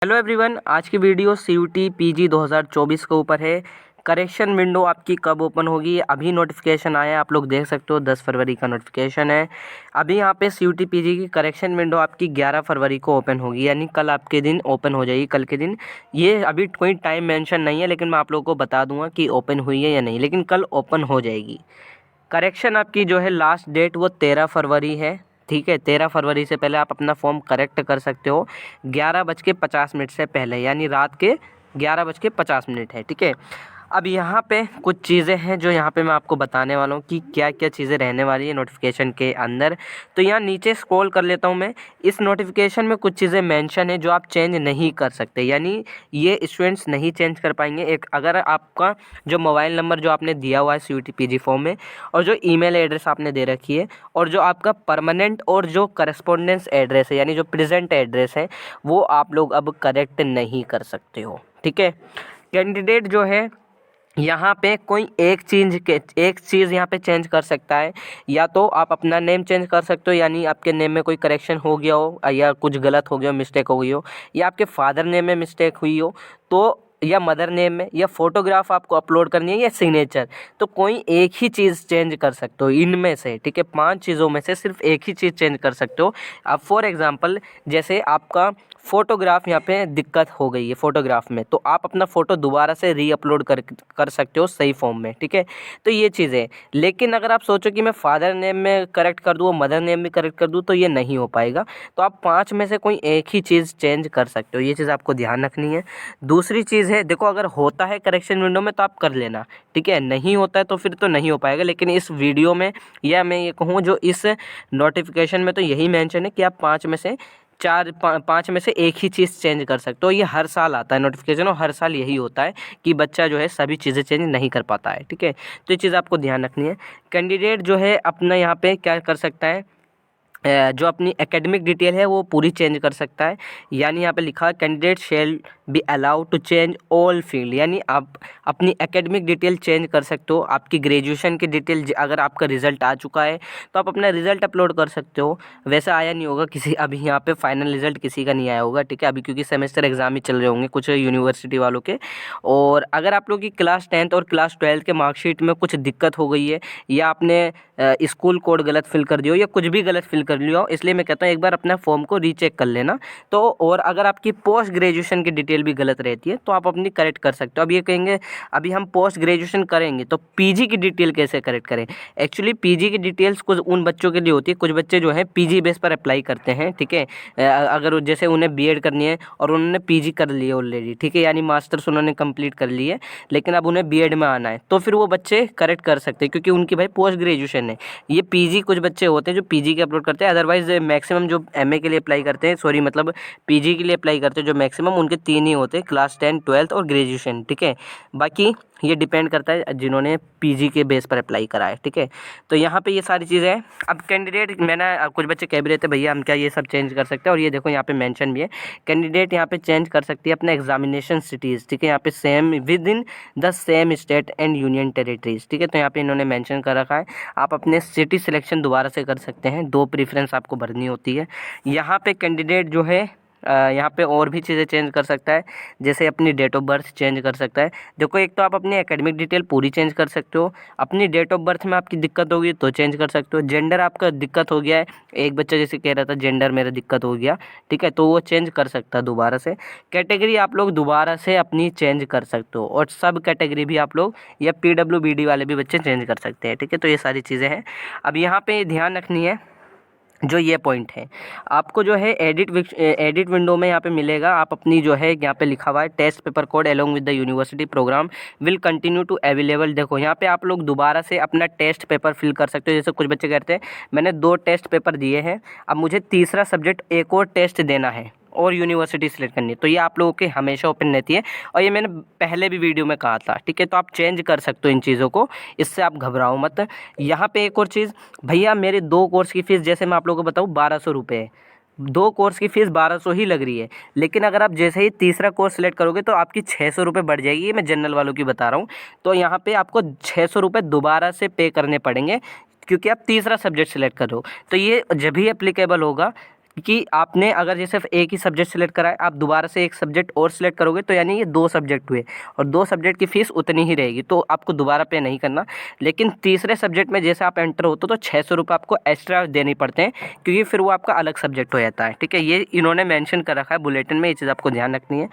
Hello everyone, आज की video CUT PG 2024 के ऊपर है। करेक्शन विंडो आपकी कब ओपन होगी? अभी नोटिफिकेशन आया है, आप लोग देख सकते हो 10 फरवरी का नोटिफिकेशन है। अभी यहाँ पे सीयूटी पीजी की करेक्शन विंडो आपकी 11 फरवरी को ओपन होगी, यानी कल आपके दिन ओपन हो जाएगी, कल के दिन। ये अभी कोई टाइम मेंशन नहीं है, लेकिन मैं आप लोगों को बता दूंगा कि ओपन हुई है या नहीं, लेकिन कल ओपन हो जाएगी। करेक्शन आपकी जो है लास्ट डेट वो 13 फरवरी है। ठीक है, 13 फरवरी से पहले आप अपना फॉर्म करेक्ट कर सकते हो 11:50 से पहले, यानी रात के 11:50 है। ठीक है, अब यहाँ पे कुछ चीज़ें हैं जो यहाँ पे मैं आपको बताने वाला हूँ कि क्या क्या चीज़ें रहने वाली है नोटिफिकेशन के अंदर। तो यहाँ नीचे स्क्रॉल कर लेता हूँ मैं। इस नोटिफिकेशन में कुछ चीज़ें मेंशन है जो आप चेंज नहीं कर सकते, यानी ये स्टूडेंट्स नहीं चेंज कर पाएंगे। एक, अगर आपका जो मोबाइल नंबर जो आपने दिया हुआ है सीयूटी पीजी फॉर्म में, और जो ईमेल एड्रेस आपने दे रखी है, और जो आपका परमानेंट और जो करस्पॉन्डेंस एड्रेस है, यानी जो प्रेजेंट एड्रेस है, वो आप लोग अब करेक्ट नहीं कर सकते हो। ठीक है, कैंडिडेट जो है यहाँ पे कोई एक चीज़ यहाँ पे चेंज कर सकता है। या तो आप अपना नेम चेंज कर सकते हो, यानी आपके नेम में कोई करेक्शन हो गया हो या कुछ गलत हो गया हो, मिस्टेक हो गई हो, या आपके फादर नेम में मिस्टेक हुई हो, तो या मदर नेम में, या फोटोग्राफ आपको अपलोड करनी है, या सिग्नेचर, तो कोई एक ही चीज़ चेंज कर सकते हो इनमें से। ठीक है, 5 चीज़ों में से सिर्फ एक ही चीज़ चेंज कर सकते हो। अब फॉर एग्जांपल, जैसे आपका फ़ोटोग्राफ यहाँ पे दिक्कत हो गई है फ़ोटोग्राफ में, तो आप अपना फ़ोटो दोबारा से री अपलोड कर सकते हो सही फॉर्म में। ठीक है, तो ये चीज़ें। लेकिन अगर आप सोचो कि मैं फादर नेम में करेक्ट कर दूँ और मदर नेम भी करेक्ट कर दूँ, तो ये नहीं हो पाएगा। तो आप 5 में से कोई एक ही चीज़ चेंज कर सकते हो, ये चीज़ आपको ध्यान रखनी है। दूसरी चीज़ है, देखो, अगर होता है करेक्शन विंडो में तो आप कर लेना। ठीक है, नहीं होता है तो फिर तो नहीं हो पाएगा। लेकिन इस वीडियो में, या मैं ये कहूँ जो इस नोटिफिकेशन में, तो यही मेंशन है कि आप 5 में से 5 में से एक ही चीज़ चेंज कर सकते हो। ये हर साल आता है नोटिफिकेशन, और हर साल यही होता है कि बच्चा जो है सभी चीज़ें चेंज नहीं कर पाता है। ठीक है, तो ये चीज़ आपको ध्यान रखनी है। कैंडिडेट जो है अपना यहाँ पे क्या कर सकता है, जो अपनी एकेडमिक डिटेल है वो पूरी चेंज कर सकता है। यानी यहाँ पे लिखा है candidate shall be allowed to change all field, यानी आप अपनी एकेडमिक डिटेल चेंज कर सकते हो। आपकी ग्रेजुएशन की डिटेल, अगर आपका रिजल्ट आ चुका है तो आप अपना रिजल्ट अपलोड कर सकते हो। वैसे आया नहीं होगा किसी, अभी यहाँ पे फाइनल रिजल्ट किसी का नहीं आया होगा। ठीक है, अभी क्योंकि सेमेस्टर एग्जाम ही चल रहे होंगे कुछ यूनिवर्सिटी वालों के। और अगर आप लोग की क्लास 10th और क्लास 12th के मार्कशीट में कुछ दिक्कत हो गई है, या आपने स्कूल कोड गलत फिल कर दिया हो, या कुछ भी गलत फिल कर लिया हो, इसलिए मैं कहता हूँ एक बार अपना फॉर्म को रीचेक कर लेना। तो और अगर आपकी पोस्ट ग्रेजुएशन की डिटेल भी गलत रहती है तो आप अपनी करेक्ट कर सकते हो। अब ये कहेंगे अभी हम पोस्ट ग्रेजुएशन करेंगे तो पीजी की डिटेल कैसे करेक्ट करें? एक्चुअली पीजी की डिटेल्स कुछ उन बच्चों के लिए होती है, कुछ बच्चे जो हैं पीजी बेस पर अप्लाई करते हैं। ठीक है, अगर जैसे उन्हें बीएड करनी है और उन्होंने पीजी कर ली है ऑलरेडी, ठीक है, यानी मास्टर्स उन्होंने कंप्लीट कर ली है, लेकिन अब उन्हें बीएड में आना है, तो फिर वो बच्चे करेक्ट कर सकते हैं, क्योंकि उनकी भाई पोस्ट ग्रेजुएशन है। ये पीजी कुछ बच्चे होते हैं जो पीजी के अपलोड करते हैं, अदरवाइज मैक्सिमम जो एमए के लिए अप्लाई करते हैं, सॉरी मतलब पीजी के लिए अप्लाई करते हैं, जो मैक्सिमम उनके 3 ही होते हैं, क्लास 10, 12th और ग्रेजुएशन। ठीक है, बाकी ये डिपेंड करता है जिन्होंने पीजी के बेस पर अप्लाई करा है। ठीक है, तो यहाँ पे ये सारी चीज़ें हैं। अब कैंडिडेट, मैंने कुछ बच्चे कह भी रहे थे भैया हम क्या ये सब चेंज कर सकते हैं, और ये देखो यहाँ पे मेंशन भी है, कैंडिडेट यहाँ पे चेंज कर सकती है अपना एग्जामिनेशन सिटीज़। ठीक है, यहाँ पे same with in the same state and union territories. ठीक है, तो यहाँ पे इन्होंने मेंशन कर रखा है आप अपने सिटी सिलेक्शन दोबारा से कर सकते हैं, 2 प्रेफरेंस आपको भरनी होती है। यहाँ पे कैंडिडेट जो है यहाँ पे और भी चीज़ें चेंज कर सकता है, जैसे अपनी डेट ऑफ बर्थ चेंज कर सकता है। देखो, एक तो आप अपनी एकेडमिक डिटेल पूरी चेंज कर सकते हो, अपनी डेट ऑफ बर्थ में आपकी दिक्कत होगी तो चेंज कर सकते हो। जेंडर आपका दिक्कत हो गया है, एक बच्चा जैसे कह रहा था जेंडर मेरा दिक्कत हो गया, ठीक है, तो वो चेंज कर सकता है दोबारा से। कैटेगरी आप लोग दोबारा से अपनी चेंज कर सकते हो, और सब कैटेगरी भी आप लोग, या पीडब्ल्यूबीडी वाले भी बच्चे चेंज कर सकते हैं। ठीक है, तो ये सारी चीज़ें हैं। अब यहाँ पे ध्यान रखनी है जो ये पॉइंट है, आपको जो है एडिट विंडो में यहाँ पे मिलेगा, आप अपनी जो है यहाँ पे लिखा हुआ है test paper code along with the university program will continue to available. देखो यहाँ पे आप लोग दोबारा से अपना टेस्ट पेपर फिल कर सकते हो। जैसे कुछ बच्चे कहते हैं मैंने 2 टेस्ट पेपर दिए हैं, अब मुझे तीसरा सब्जेक्ट एक और टेस्ट देना है और यूनिवर्सिटी सिलेक्ट करनी है, तो ये आप लोगों के हमेशा ओपन रहती है, और ये मैंने पहले भी वीडियो में कहा था। ठीक है, तो आप चेंज कर सकते हो इन चीज़ों को, इससे आप घबराओ मत। यहाँ पे एक और चीज़, भैया मेरे 2 कोर्स की फ़ीस, जैसे मैं आप लोगों को बताऊँ 1200 रुपये है, 2 कोर्स की फ़ीस 1200 ही लग रही है। लेकिन अगर आप जैसे ही तीसरा कोर्स सेलेक्ट करोगे तो आपकी 600 रुपये बढ़ जाएगी, ये मैं जनरल वालों की बता रहा हूँ। तो यहाँ पे आपको 600 रुपये दोबारा से पे करने पड़ेंगे, क्योंकि आप तीसरा सब्जेक्ट सेलेक्ट करो। तो ये जब भी एप्लीकेबल होगा कि आपने अगर जैसे एक ही सब्जेक्ट सेलेक्ट करा है, आप दोबारा से एक सब्जेक्ट और सिलेक्ट करोगे तो यानी ये 2 सब्जेक्ट हुए और 2 सब्जेक्ट की फ़ीस उतनी ही रहेगी, तो आपको दोबारा पे नहीं करना। लेकिन तीसरे सब्जेक्ट में जैसे आप एंटर होते हो तो 600 रुपये आपको एक्स्ट्रा देने पड़ते हैं, क्योंकि फिर वो आपका अलग सब्जेक्ट हो जाता है। ठीक है, ये इन्होंने मेंशन कर रखा है बुलेटिन में, ये चीज़ आपको ध्यान रखनी है।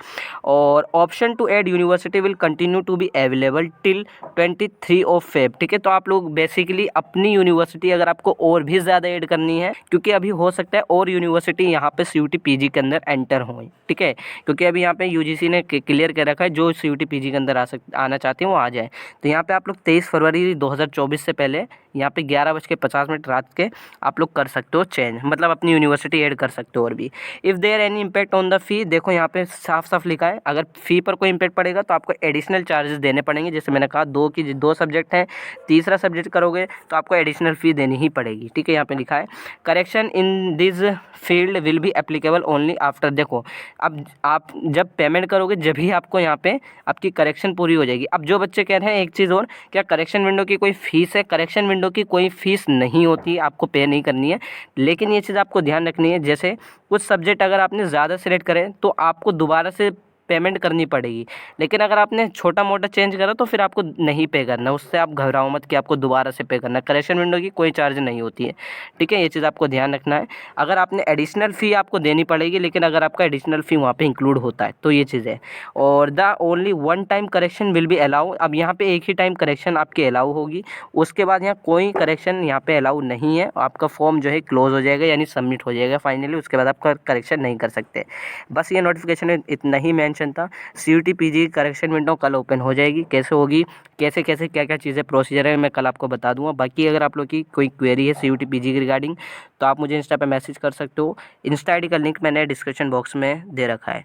और option to add university will continue to be available till 23 of Feb. ठीक है, तो आप लोग बेसिकली अपनी यूनिवर्सिटी अगर आपको और भी ज़्यादा ऐड करनी है, क्योंकि अभी हो सकता है और यूनिवर्सिटी यहाँ पे CUET PG के अंदर एंटर हो। ठीक है, क्योंकि अभी यहाँ पे UGC ने क्लियर कर रखा है जो CUET PG के अंदर आना चाहते हैं वो आ जाए। तो यहाँ पे आप लोग 23 फरवरी 2024 से पहले यहाँ पे 11:50 रात के आप लोग कर सकते हो चेंज, मतलब अपनी यूनिवर्सिटी ऐड कर सकते हो। और भी if there any impact on the fee, देखो यहाँ पे साफ साफ लिखा है, अगर फ़ी पर कोई इम्पैक्ट पड़ेगा तो आपको एडिशनल चार्जेस देने पड़ेंगे। जैसे मैंने कहा 2 सब्जेक्ट हैं, तीसरा सब्जेक्ट करोगे तो आपको एडिशनल फ़ी देनी ही पड़ेगी। ठीक है, यहाँ पे लिखा है correction in this field will be applicable only after. देखो अब आप जब पेमेंट करोगे जब ही आपको यहाँ पे आपकी करेक्शन पूरी हो जाएगी। अब जो बच्चे कह रहे हैं एक चीज़ और, क्या करेक्शन विंडो की कोई फ़ीस है? करेक्शन विंडो की कोई फ़ीस नहीं होती, आपको पे नहीं करनी है। लेकिन ये चीज़ आपको ध्यान रखनी है, जैसे कुछ सब्जेक्ट अगर आपने ज़्यादा सेलेक्ट करें तो आपको दोबारा से पेमेंट करनी पड़ेगी, लेकिन अगर आपने छोटा मोटा चेंज करा तो फिर आपको नहीं पे करना। उससे आप घबराओ मत कि आपको दोबारा से पे करना, करेक्शन विंडो की कोई चार्ज नहीं होती है। ठीक है, ये चीज़ आपको ध्यान रखना है। अगर आपने एडिशनल फ़ी आपको देनी पड़ेगी, लेकिन अगर आपका एडिशनल फ़ी वहाँ पे इंक्लूड होता है तो ये चीज़ है। और the only one time correction will be allow. अब यहाँ पे एक ही टाइम करेक्शन आपकी अलाउ होगी, उसके बाद यहाँ कोई करेक्शन यहाँ पे अलाउ नहीं है। आपका फॉर्म जो है क्लोज हो जाएगा, यानी सबमिट हो जाएगा फाइनली, उसके बाद आप करेक्शन नहीं कर सकते। बस ये नोटिफिकेशन में इतना ही मेंशन था। CUET PG करेक्शन विंडो कल ओपन हो जाएगी, कैसे होगी, कैसे कैसे क्या क्या चीज़ें प्रोसीजर है, मैं कल आपको बता दूंगा। बाकी अगर आप लोग की कोई क्वेरी है CUET PG की रिगार्डिंग तो आप मुझे इंस्टा पे मैसेज कर सकते हो। इंस्टा ID का लिंक मैंने डिस्क्रिप्शन बॉक्स में दे रखा है।